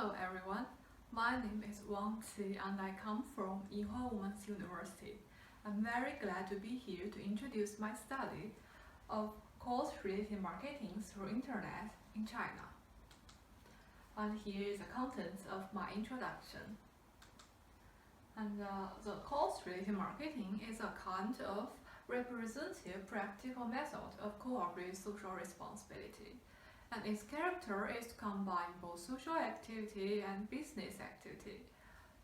Hello everyone, my name is Wang and I come from Yinhua Women's University. I'm very glad to be here to introduce my study of course-related marketing through internet in China. And here is the contents of my introduction. And the course-related marketing is a kind of representative practical method of cooperative social responsibility. And its character is to combine both social activity and business activity.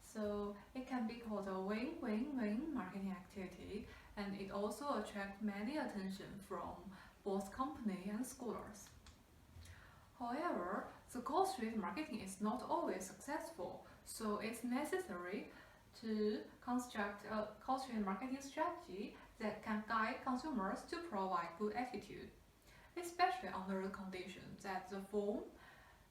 So it can be called a win-win-win marketing activity, and it also attracts many attention from both company and scholars. However, the course-related marketing is not always successful, so it's necessary to construct a course-related marketing strategy that can guide consumers to provide good attitude, especially under the condition that the phone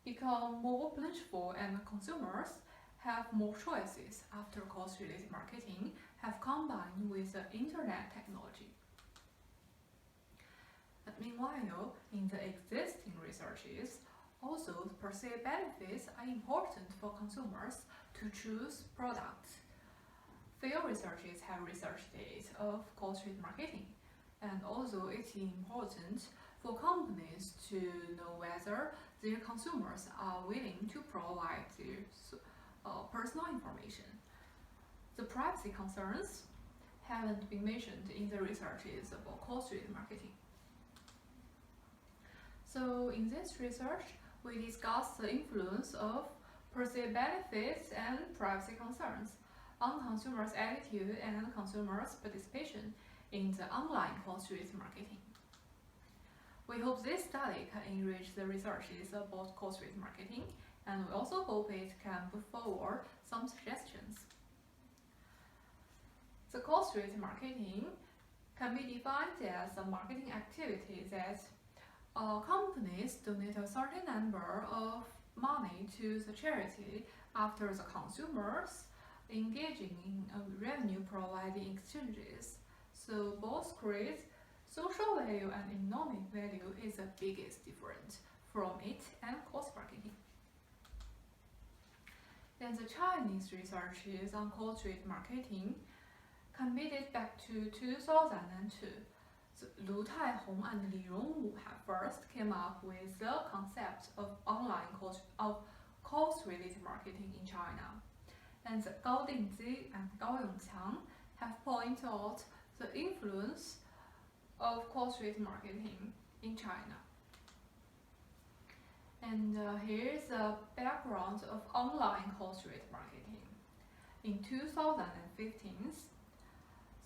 become more plentiful and consumers have more choices after course-related marketing have combined with the internet technology. But meanwhile, in the existing researches, also the perceived benefits are important for consumers to choose products. Field researchers have researched it of course-related marketing, and also it's important for companies to know whether their consumers are willing to provide their personal information. The privacy concerns haven't been mentioned in the researches about course-related marketing. So in this research, we discussed the influence of perceived benefits and privacy concerns on consumers' attitude and consumers' participation in the online course-related marketing. We hope this study can enrich the researches about course-related marketing, and we also hope it can put forward some suggestions. The course-related marketing can be defined as a marketing activity that companies donate a certain number of money to the charity after the consumers engaging in revenue-providing exchanges. So both create social value and economic value is the biggest difference from it and course marketing. Then the Chinese researches on course-related marketing can be dated back to 2002. So Lu Taihong and Li Rongwu have first came up with the concept of course-related marketing in China. And the Gao Dingzi and Gao Yongqiang have pointed out the influence of course-related marketing in China. And here's the background of online course-related marketing. In 2015,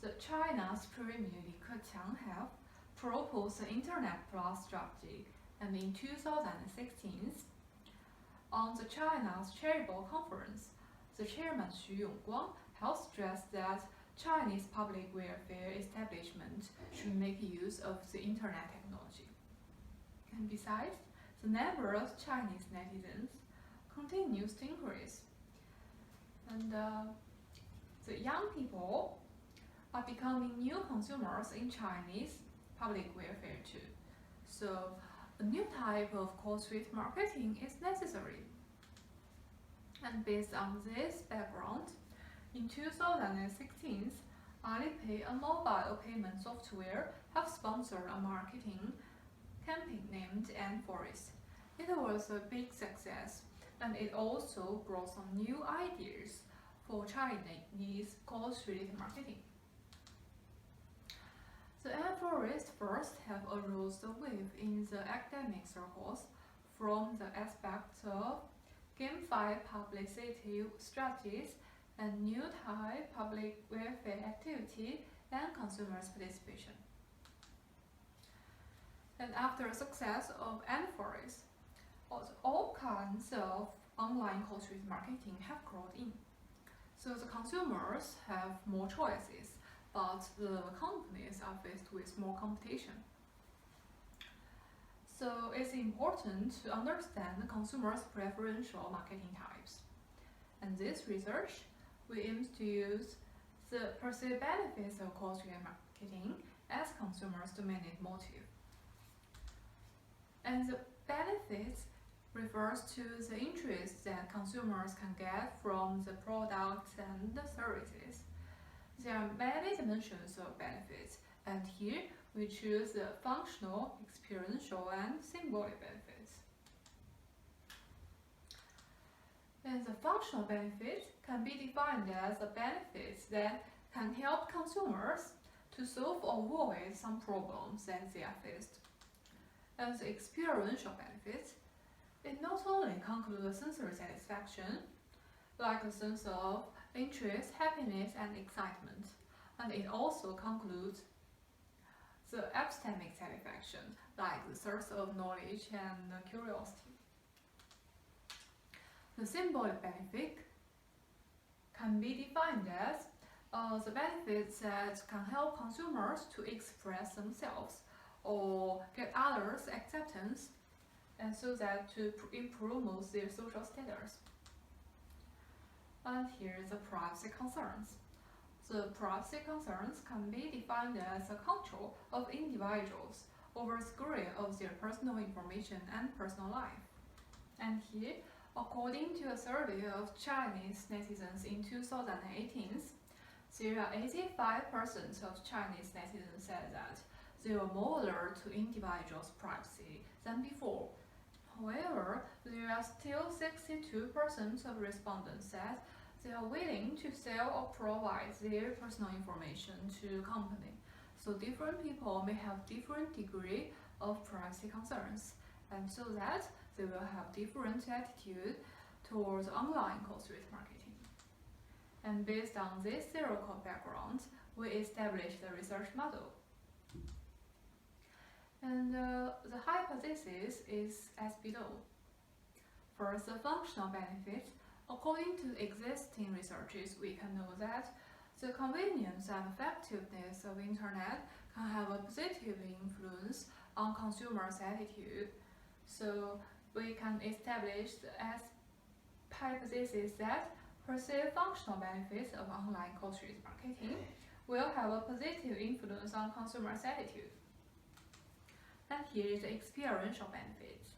the China's Premier Li Keqiang have proposed the Internet Plus strategy, and in 2016, on the China's Charitable Conference, the chairman Xu Yongguang has stressed that Chinese public welfare establishment should make use of the internet technology. And besides, the number of Chinese netizens continues to increase. And the young people are becoming new consumers in Chinese public welfare too. So a new type of course-related marketing is necessary. And based on this background, in 2016, Alipay, a mobile payment software, have sponsored a marketing campaign named Forest. It was a big success, and it also brought some new ideas for Chinese course-related marketing. The Forest first have arose the wave in the academic circles from the aspect of gamified publicity strategies and new type public welfare activity and consumers' participation. And after the success of Forest, all kinds of online course-related marketing have grown in. So the consumers have more choices, but the companies are faced with more competition. So it's important to understand the consumers' preferential marketing types. And this research, we aim to use the perceived benefits of course-related marketing as consumers' dominant motive. And the benefits refers to the interest that consumers can get from the products and the services. There are many dimensions of benefits, and here we choose the functional, experiential, and symbolic benefits. And the functional benefits can be defined as the benefits that can help consumers to solve or avoid some problems that they are faced. And the experiential benefits, it not only concludes sensory satisfaction, like a sense of interest, happiness, and excitement, and it also concludes the epistemic satisfaction, like the source of knowledge and curiosity. The symbolic benefit can be defined as the benefits that can help consumers to express themselves or get others' acceptance, and so that to improve their social status. And here is the privacy concerns. The privacy concerns can be defined as a control of individuals over screen of their personal information and personal life. And here, according to a survey of Chinese netizens in 2018, there are 85% of Chinese netizens said that they were more alert to individuals' privacy than before. However, there are still 62% of respondents that they are willing to sell or provide their personal information to a company. So different people may have different degree of privacy concerns, and so that they will have different attitude towards online corporate marketing. And based on this theoretical background, we established the research model. And the hypothesis is as below. First, the functional benefits. According to existing researches, we can know that the convenience and effectiveness of internet can have a positive influence on consumers' attitude. So we can establish as hypothesis that perceived functional benefits of online corporate marketing will have a positive influence on consumers' attitude. And here is the experiential benefits.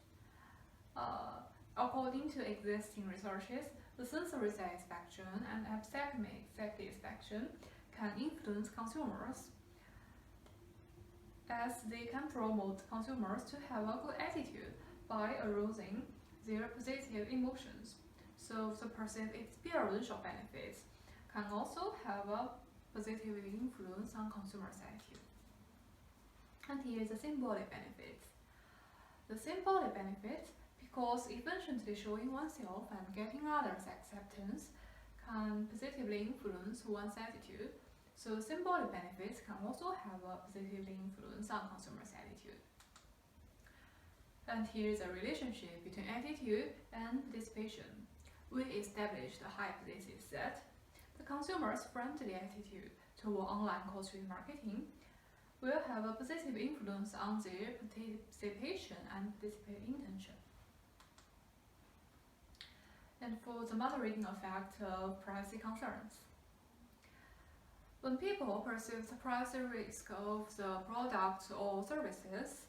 According to existing researches, the sensory satisfaction and epistemic satisfaction can influence consumers, as they can promote consumers to have a good attitude by arousing their positive emotions. So the perceived experiential benefits can also have a positive influence on consumers' attitude. And here is the symbolic benefits. The symbolic benefits, because efficiently showing oneself and getting others' acceptance can positively influence one's attitude. So symbolic benefits can also have a positive influence on consumers' attitude. And here is a relationship between attitude and participation. We established a hypothesis that the consumer's friendly attitude toward online corporate marketing will have a positive influence on their participation and participating intention. And for the moderating effect of privacy concerns. When people perceive the privacy risk of the products or services,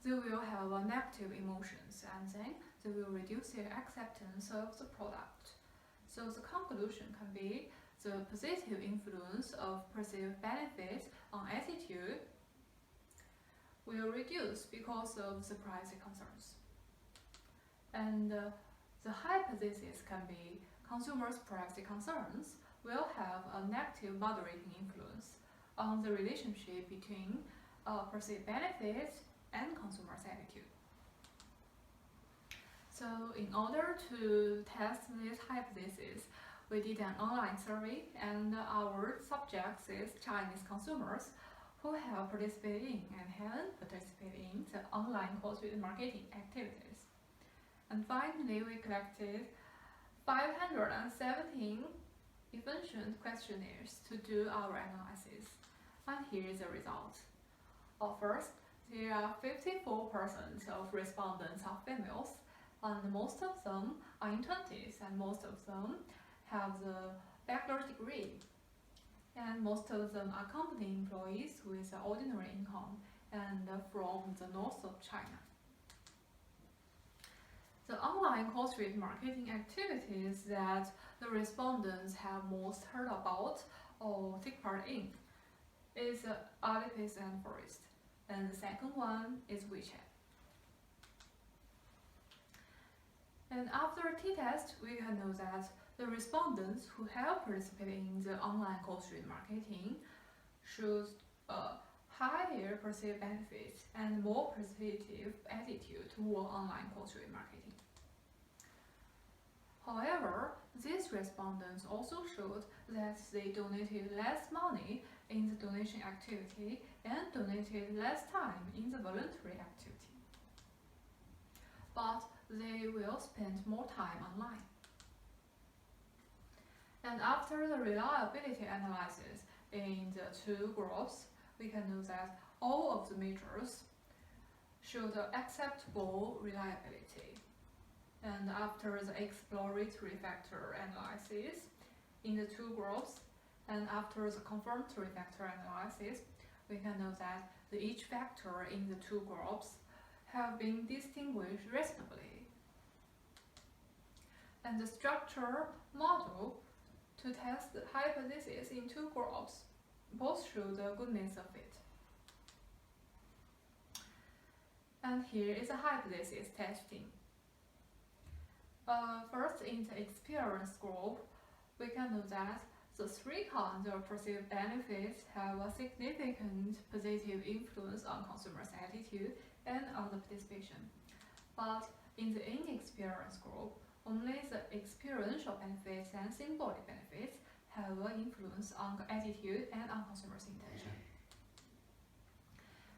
they will have negative emotions, and then they will reduce their acceptance of the product. So the conclusion can be the positive influence of perceived benefits on attitude will reduce because of the privacy concerns. And the hypothesis can be consumers' privacy concerns will have a negative moderating influence on the relationship between perceived benefits and consumers' attitude. So in order to test this hypothesis, we did an online survey, and our subjects is Chinese consumers who have participated in and haven't participated in the online corporate marketing activities. And finally, we collected 517 efficient questionnaires to do our analysis. And here is the result. First, there are 54% of respondents are females, and most of them are in 20s, and most of them have the bachelor's degree. And most of them are company employees with ordinary income and from the north of China. The online course rate marketing activities that the respondents have most heard about or take part in is Alipay and Forest, and the second one is WeChat. And after a t-test, we can know that the respondents who have participated in the online course rate marketing shows a higher perceived benefits and more positive attitude toward online course rate marketing. However, these respondents also showed that they donated less money in the donation activity and donated less time in the voluntary activity. But they will spend more time online. And after the reliability analysis in the two groups, we can know that all of the measures showed acceptable reliability. And after the exploratory factor analysis in the two groups, and after the confirmatory factor analysis, we can know that each factor in the two groups have been distinguished reasonably. And the structure model to test the hypothesis in two groups both show the goodness of it. And here is a hypothesis testing. First, in the experience group, we can know that the three kinds of perceived benefits have a significant positive influence on consumers' attitude and on the participation. But in the inexperienced group, only the experiential benefits and symbolic benefits have an influence on the attitude and on consumers' intention.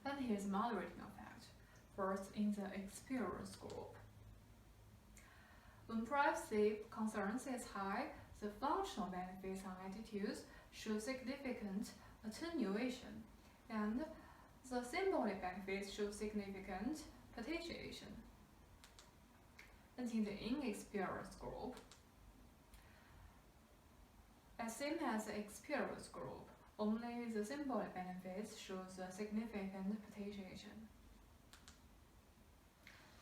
And here's the moderating effect. First, in the experience group. When privacy concerns is high, the functional benefits on attitudes show significant attenuation, and the symbolic benefits show significant potentiation. And in the inexperienced group, as same as the experienced group, only the symbolic benefits shows a significant potentiation.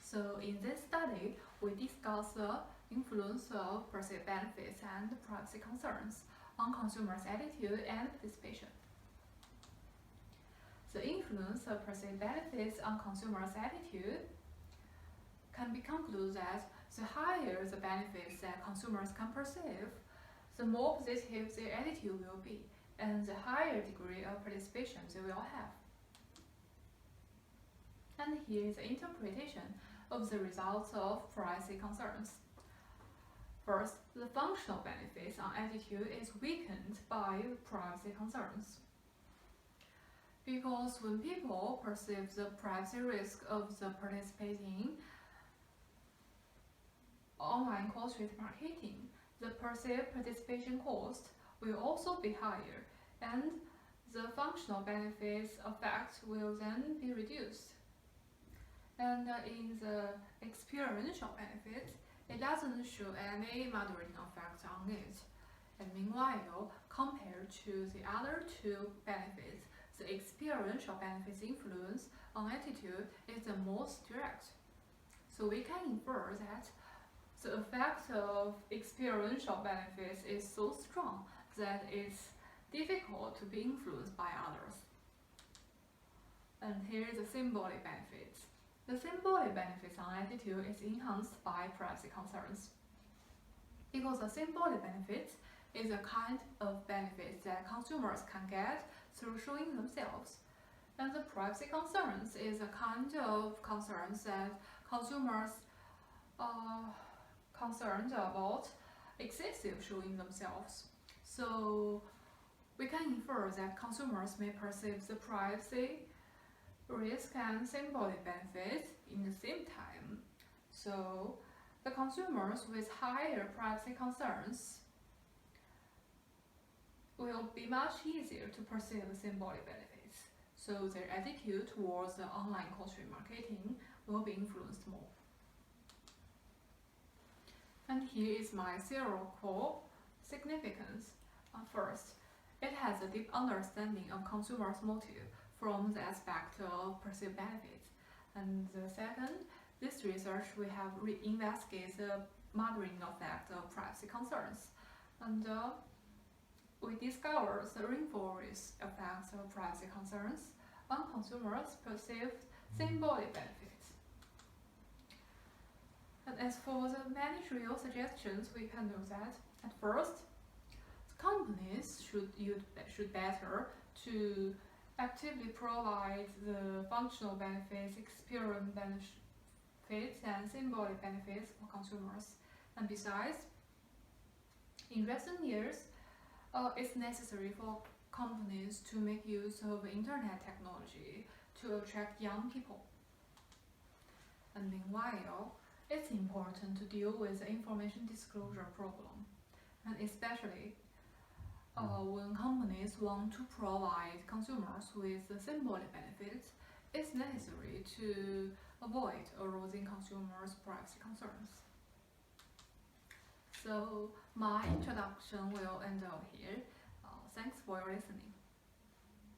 So in this study, we discuss the influence of perceived benefits and privacy concerns on consumers' attitude and participation. The influence of perceived benefits on consumers' attitude can be concluded that the higher the benefits that consumers can perceive, the more positive their attitude will be, and the higher degree of participation they will have. And here is the interpretation of the results of privacy concerns. First, the functional benefits on attitude is weakened by privacy concerns. Because when people perceive the privacy risk of the participating online course rate marketing, the perceived participation cost will also be higher, and the functional benefits effect will then be reduced. And in the experiential benefits, it doesn't show any moderating effect on it. And meanwhile, compared to the other two benefits, the experiential benefits influence on attitude is the most direct. So we can infer that the effect of experiential benefits is so strong that it's difficult to be influenced by others. And here is the symbolic benefits. The symbolic benefits on attitude is enhanced by privacy concerns. Because the symbolic benefits is a kind of benefits that consumers can get through showing themselves. And the privacy concerns is a kind of concerns that consumers are concerned about excessive showing themselves. So we can infer that consumers may perceive the privacy risk and symbolic benefits in the same time. So the consumers with higher privacy concerns will be much easier to perceive the symbolic benefits. So their attitude towards the online course rate marketing will be influenced more. And here is my theoretical significance. First, it has a deep understanding of consumers' motive from the aspect of perceived benefits. And the second, this research we have investigated the mothering effect of privacy concerns, and we discovered the reinforced effects of privacy concerns on consumers' perceived symbolic benefits. And as for the managerial suggestions, we can do that. At first, companies should better to actively provide the functional benefits, experience benefits, and symbolic benefits for consumers. And besides, in recent years, it's necessary for companies to make use of internet technology to attract young people. And meanwhile, it's important to deal with the information disclosure problem, and especially when companies want to provide consumers with symbolic benefits, it's necessary to avoid arousing consumers' privacy concerns. So my introduction will end up here. Thanks for your listening.